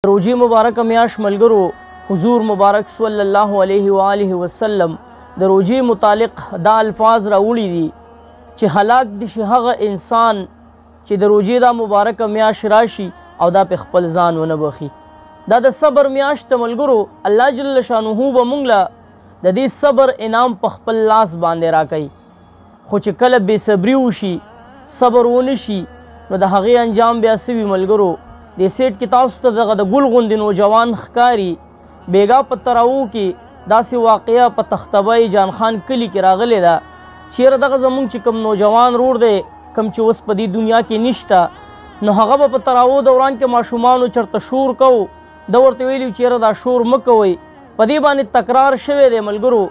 روجی مبارک میاش ملګرو حضور مبارک صلی الله علیه و آله وسلم د روجی متعلق دا الفاظ راوړي دي چې هلاک دي شي هغه انسان چې د روجی دا مبارک میاش راشي او دا په خپل ځان ونه بخي. دا د صبر میاشت ملګرو الله جل شانه به مونږ له د دې صبر انعام په خپل لاس باندې راکوي، خو چې کله بې صبري وشي صبر ونه شي نو د هغې انجام بیا څه وي ملګرو. دې سیټ کې تاسو ته دغه د ګل غوندې نوجوان ښکاري بیګا په تراو کې داسې واقعه په تختبۍ جان خان کلي کې راغلی ده. چیرې دغه زمونږ چې کوم نوجوان رور دی کوم چې اوس په دې دنیا کې نشته نو هغه به په تراو دوران کې ماشومانو چرته شور کوو ده ورته ویلي چیرې دا شور مه کوئ. په دې باندې تکرار شوی دی ملګرو.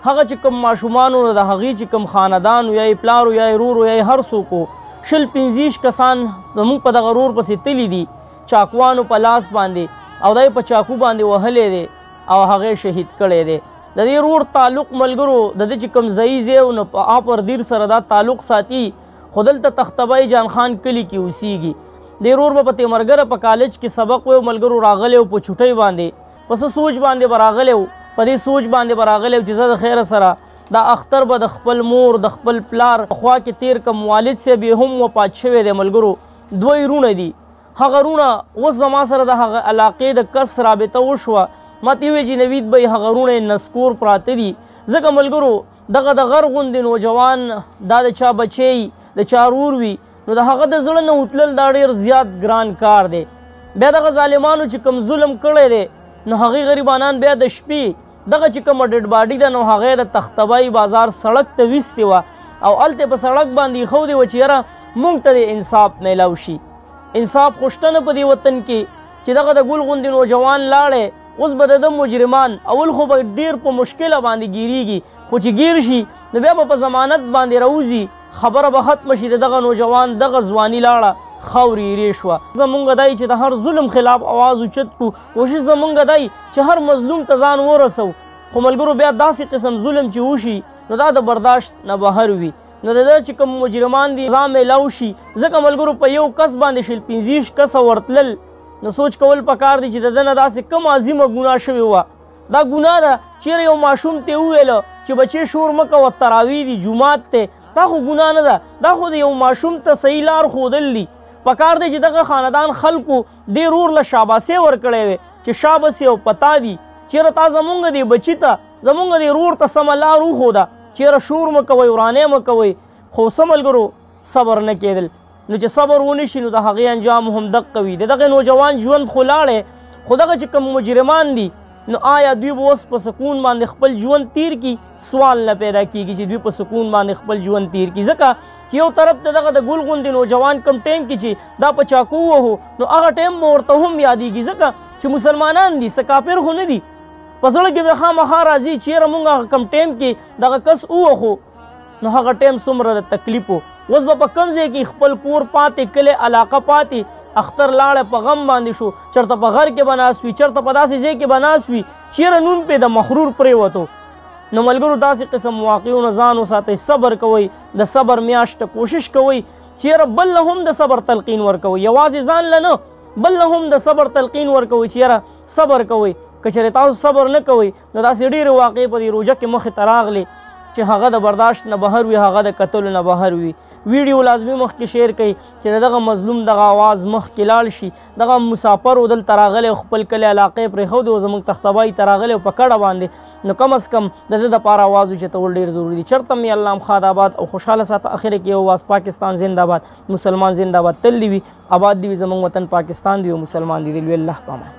هغه چې کوم ماشومانو د هغې چې کوم خاندان یا یې پلار یا یې رور یا یې هر څوک و 25 کسان زمونږ په دغه رور پسې تلي دي چاقوانو په لاس باندې او دی په چاقو باندې وهلی دی او هغې شهید کړی دی. د دې رور تعلق ملګرو د ده چې کوم ځایي ځای نو په آپر دیر سره دا تعلق ساتي، خو دلته تختبۍ جان خان کلي کې اوسیږي. دې رور به په تیمرګره په کالج کې سبق ویو ملګرو راغلی و په چوټۍ باندې په څه سوچ باندې به راغلی و، په دې سوچ باندې به راغلی و چې زه د خیره سره دا اختر به د خپل مور د خپل پلار په خوا کې تیر کم. والد صاحب یې هم وفات شوی دی ملګرو، 2 رونه دي. هغه رونه اوس زما سره د هغه علاقې د کس رابطه وشوه، ما ته ویې چې نوید به یې هغه رونه نسکور پراته دي. ځکه ملګرو دغه د غر غوندې نوجوان دا د چا بچی د چا رور وي نو د هغه د زړه نه وتلل دا ډېر زیات ګران کار دی. بیا دغه ظالمانو چې کوم ظلم کړی دی نو هغې غریبانان بیا د شپې دغه چې کومه ډیډ باډي ده نو هغې د تختبۍ بازار سړک ته ویستې وه او هلته په سړک باندې ایښودې وه چې یاره موږ ته د انصاف میلاو شي. انصاف خو شته نه په دې وطن کې چې دغه د ګل غوندې نوجوان لاړی اوس به د ده مجرمان اول خو به ډېر په مشکله باندې ګیریږي، خو چې ګیر شي نو بیا به په ضمانت باندې راوځي، خبره به ختمه شي. د دغه نوجوان دغه ځواني لاړه خاورې ایرې شوه. زمونږ دی چې د هر ظلم خلاف اواز اوچت کړو، کوشش زمونږ دی چې هر مظلوم ته ځان ورسو، خو ملګرو بیا داسې قسم ظلم چې وشي نو دا د برداشت نه بهر وي. نو د ده چې کوم مجرمان دي سزا میلاو شي. ځکه ملګرو په یو کس باندې 25 کسه ورتلل نو سوچ کول پکار دی چې د ده نه داسې کوم عظیمه ګناه شوې وه. دا ګناه ده چیرې یو ماشوم ته وویله چې بچې شور مه کوه تراویح دي جومات دی، دا خو ګناه نه ده، دا خو د یو ماشوم ته صحیح لار ښودل دي. پکار دی چې دغه خاندان خلکو دې رور له شاباسۍ ورکړی وی چې شابس یو پتا دي چیرې تا زمونږ دې بچي ته زمونږ دې رور ته سمه لار وښوده، چیرې شور مه کوئ ورانۍ مه کوئ. خو څه ملګرو صبر نه کېدل. نو چې صبر ونه شي نو د هغې انجام هم دقه وي. د دغې نوجوان ژوند خو لاړی، خو دغه چې کوم مجرمان دي نو آیا دوی به اوس په سکون باندې خپل ژوند تیر کړي؟ سوال نه پیدا کېږي چې دوی په سکون باندې خپل ژوند تیر کړي. ځکه چې یو طرف ته دغه د ګل غوندې نوجوان کم ټایم کې چې دا په چاقو وهو نو هغه ټایم به ورته هم یادېږي، ځکه چې مسلمانان دي څه کافر خو نه دي. په زړه کې به خامخا راځي چې یاره مونږ هغه کم ټایم کې دغه کس ووهو نو هغه ټایم څومره د تکلیف و. اوس به په کوم ځای کې خپل کور پاتې کلی علاقه پاتې اختر لاړه په غم باندې شو، چېرته په غر کې به ناست وي، چېرته په داسې ځای کې به ناست وي چیرې نون پې د مغرور پرېوتو. نو ملګرو داسې قسم واقعونو ځان وساتئ، صبر کوئ، د صبر میاشته کوشش کوئ چې یاره بل له هم د صبر تلقین ورکوئ، یوازې ځان له نه بل له هم د صبر تلقین ورکوئ چې یاره صبر کوئ. که چېرې تاسو صبر نه کوئ نو داسې ډېرې واقعې په دې روژه کې مخې ته راغلې چې هغه د برداشت نه بهر وي، هغه د کتلو نه بهر وي. ویډیو لازمي مخکې شیر کړئ چې دغه مظلوم دغه آواز مخکې لاړ شي. دغه مسافر و دلته راغلی او خپل کلی علاقې پرېښودې او زموږ تختبۍ ته راغلی او په کډه باندې نو کم از کم د ده دپاره آواز اوچتول ډېر ضروري دي. چېرته مې الله مخاد آباد او خوشحاله ساته. اخر کې یو آواز پاکستان زنده باد، مسلمان زنده باد، تل دې وي آباد دې وي زموږ وطن پاکستان دې وي او مسلمان دې وي. الله پامان.